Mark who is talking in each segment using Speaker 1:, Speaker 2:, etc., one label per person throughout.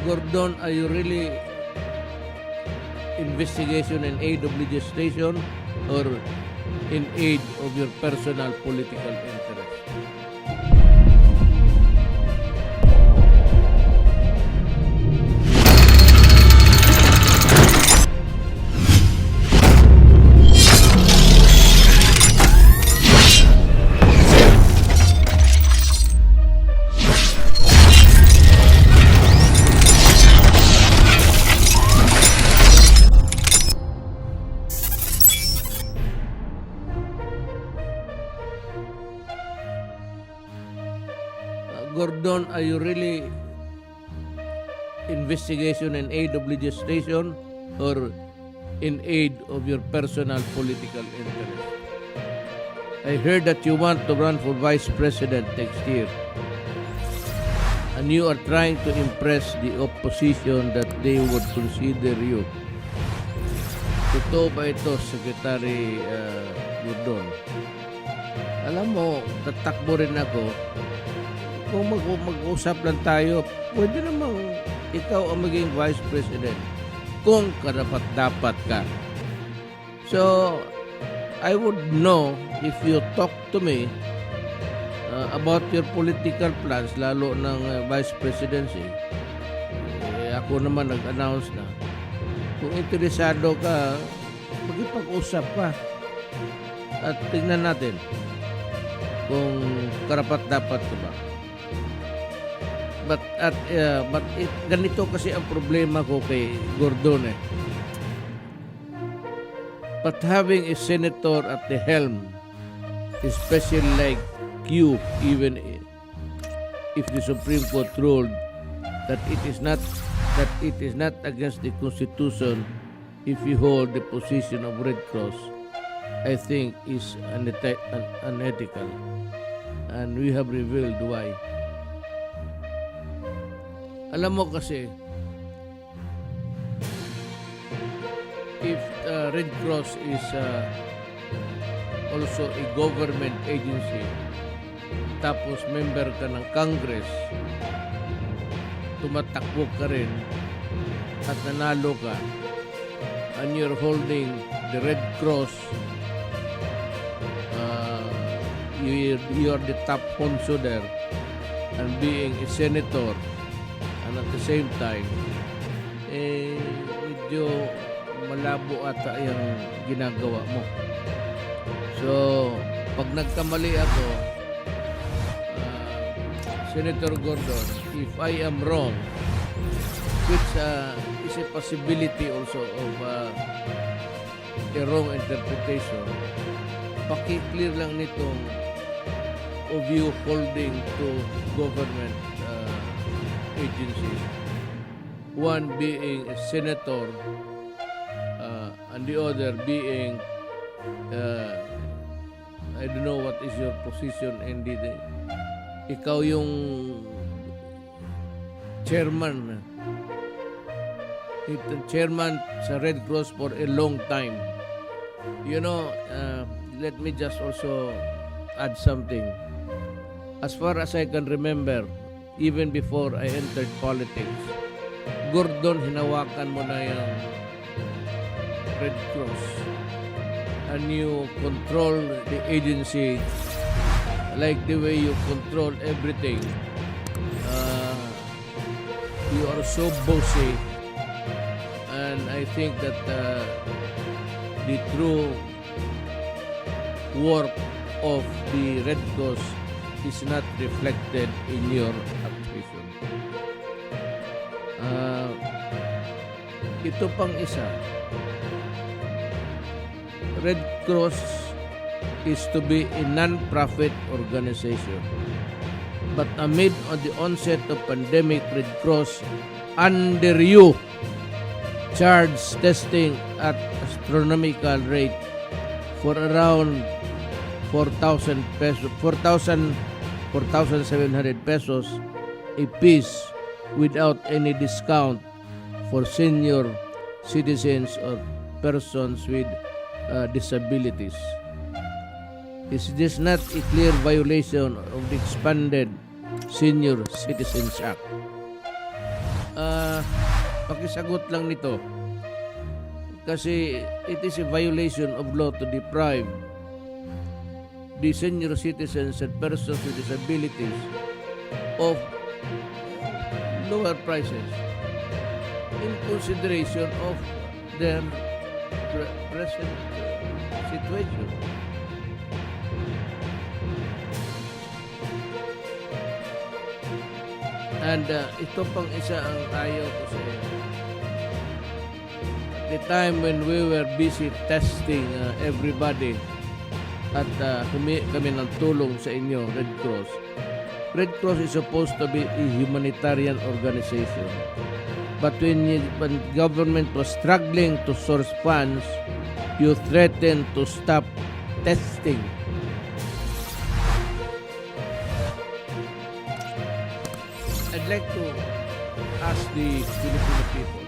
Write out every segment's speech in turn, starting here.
Speaker 1: Gordon, are you really investigation in aid of legislation or in aid of your personal political interest? Gordon, are you really investigation in aid of legislation or in aid of your personal political interest? I heard that you want to run for vice president next year, and you are trying to impress the opposition that they would consider you. Totoo ba ito, Secretary Gordon? Alam mo, tatakbo rin ako. Kung mag-usap lang tayo, pwede namang ikaw ang maging vice president kung karapat-dapat ka. So, I would know if you talk to me about your political plans, lalo ng vice presidency. Ako naman nag-announce na. Kung interesado ka, magipag-usap ka. At tingnan natin kung karapat-dapat ka ba. But ganito kasi ang problema ko kay Gordon eh. But having a senator at the helm, especially like you, even if the Supreme Court ruled that it is not against the Constitution if you hold the position of Red Cross, I think is unethical, and we have revealed why. Alam mo kasi, if Red Cross is also a government agency, tapos member ka ng Congress, tumatakbo ka rin at nanalo ka, and you're holding the Red Cross, you are the top honcho there, and being a senator, and at the same time, medyo malabo ata yung ginagawa mo. So, pag nagkamali ako, Senator Gordon, if I am wrong, which is a possibility also of a wrong interpretation, paki-clear lang nitong of you holding to government agencies, one being a senator and the other being I don't know what is your position in the ikaw yung chairman sa Red Cross for a long time. You know, let me just also add something. As far as I can remember, even before I entered politics, Gordon, hinawakan mo na yung Red Cross, and you control the agency like the way you control everything. You are so bossy, and I think that the true work of the Red Cross is not reflected in your activation. Ito pang isa, Red Cross is to be a non-profit organization. But amid the onset of pandemic, Red Cross, under you, charged testing at astronomical rate for around 4,000 pesos, 4,700 pesos a piece without any discount for senior citizens or persons with disabilities. Is this not a clear violation of the expanded Senior Citizens Act? pakisagot lang nito. Kasi it is a violation of law to deprive the senior citizens and persons with disabilities of lower prices in consideration of their present situation. And ito pang isa ang ayaw ko sa iyo. The time when we were busy testing everybody at kami ng tulong sa inyo, Red Cross. Red Cross is supposed to be a humanitarian organization. But when government was struggling to source funds, you threatened to stop testing. I'd like to ask the Filipino people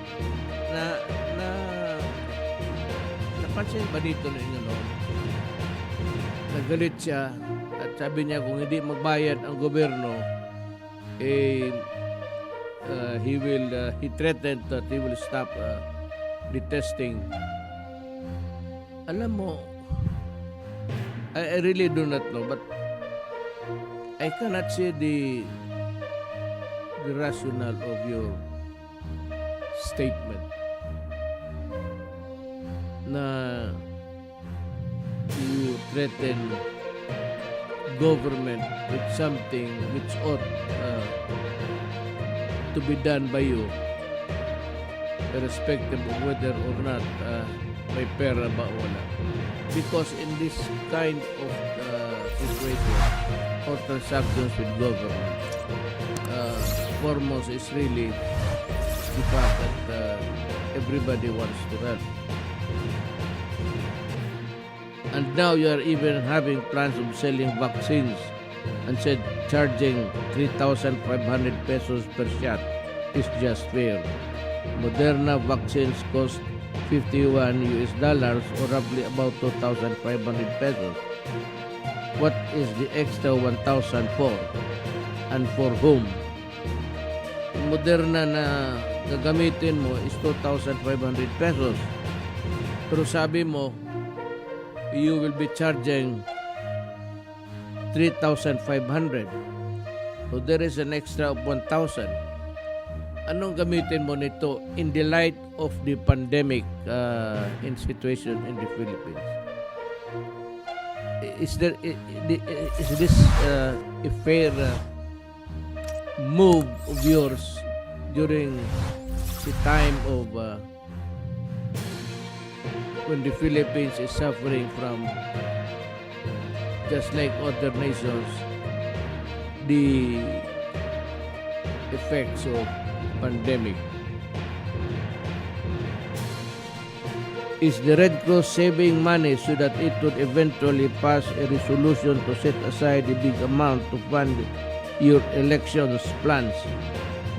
Speaker 1: napansin ba dito na inyo noon? Nagalit siya at sabi niya kung hindi magbayad ang gobyerno, he threatened that he will stop the testing. Alam mo, I really do not know, but I cannot see the rationale of your statement na you threaten government with something which ought to be done by you, irrespective of whether or not may pera ba o wala. Because in this kind of situation or transactions with government, foremost is really the fact that everybody wants to help. And now you are even having plans of selling vaccines and said charging 3,500 pesos per shot is just fair. Moderna vaccines cost $51 or roughly about 2,500 pesos. What is the extra 1,000 for? And for whom? Yung Moderna na gagamitin mo is 2,500 pesos. Pero sabi mo, you will be charging 3,500. So there is an extra of 1,000. Anong gamitin mo nito in the light of the pandemic in situation in the Philippines? Is this a fair move of yours during the time of when the Philippines is suffering from, just like other nations, the effects of pandemic? Is the Red Cross saving money so that it would eventually pass a resolution to set aside a big amount to fund your elections plans,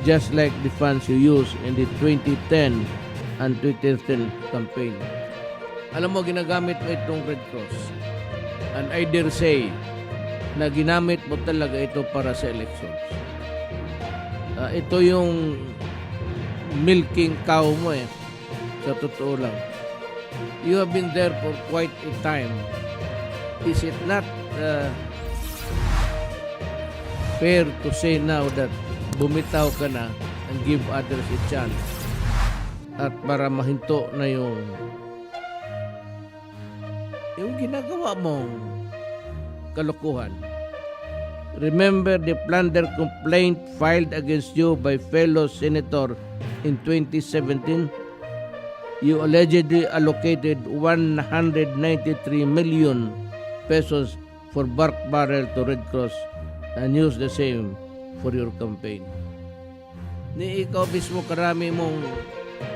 Speaker 1: just like the funds you used in the 2010 and 2013 campaign? Alam mo, ginagamit mo itong Red Cross. And I dare say na ginamit mo talaga ito para sa elections. Ito yung milking cow mo sa totoo lang. You have been there for quite a time. Is it not fair to say now that bumitaw ka na and give others a chance at para mahinto na yung ginagawa mong kalokohan? Remember the plunder complaint filed against you by fellow senator in 2017? You allegedly allocated 193 million pesos for bark barrel to Red Cross and used the same for your campaign. Ni ikaw mismo karami mong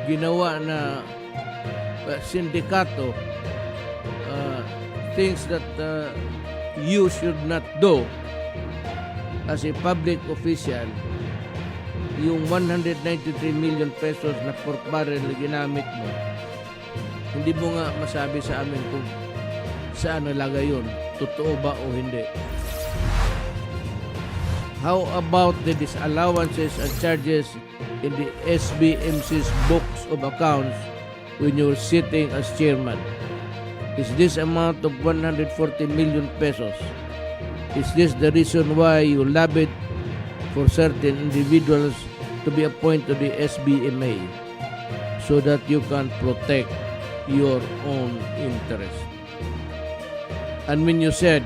Speaker 1: ginawa na sindikato, things that you should not do as a public official. Yung 193 million pesos na pork barrel na ginamit mo, hindi mo nga masabi sa amin kung saan nalagay yun, totoo ba o hindi. How about the disallowances and charges in the SBMC's books of accounts when you're sitting as chairman? Is this amount of 140 million pesos? Is this the reason why you lobbied for certain individuals to be appointed to the SBMA so that you can protect your own interest? And when you said,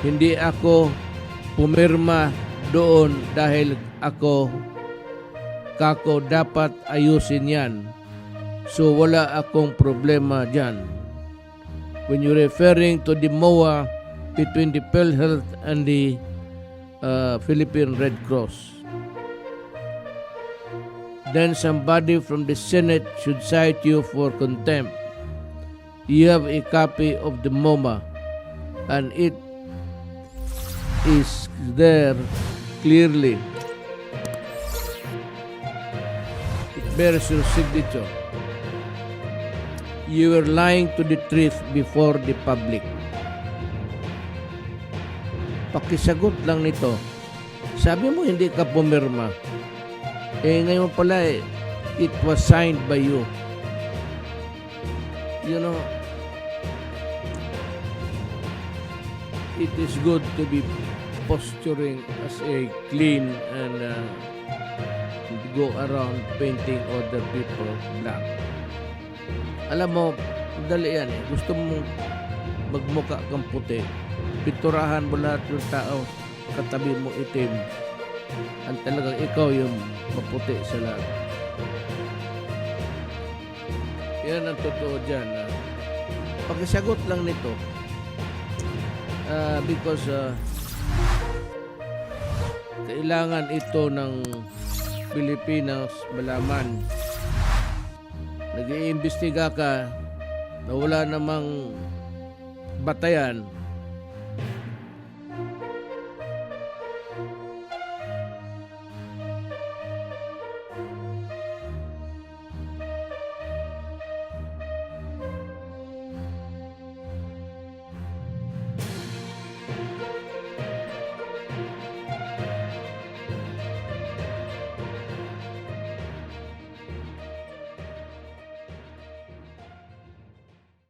Speaker 1: hindi ako pumirma doon dahil ako dapat ayusin yan. So wala akong problema dyan. When you're referring to the MOA between the PhilHealth and the Philippine Red Cross, then somebody from the Senate should cite you for contempt. You have a copy of the MOMA and it is there clearly. It bears your signature. You were lying to the truth before the public. Pakisagot lang nito. Sabi mo hindi ka pumirma. Ngayon pala it was signed by you. You know, it is good to be posturing as a clean and go around painting other people black. Alam mo, dali yan eh. Gusto mong magmuka kang puti. Pinturahan mo lahat ng tao, katabi mo itim. Ang talagang ikaw yung maputi sa lahat. Yan ang totoo dyan. Pagkasagot lang nito. Because kailangan ito ng Pilipinas malaman. Nag-iimbestiga ka na wala namang batayan,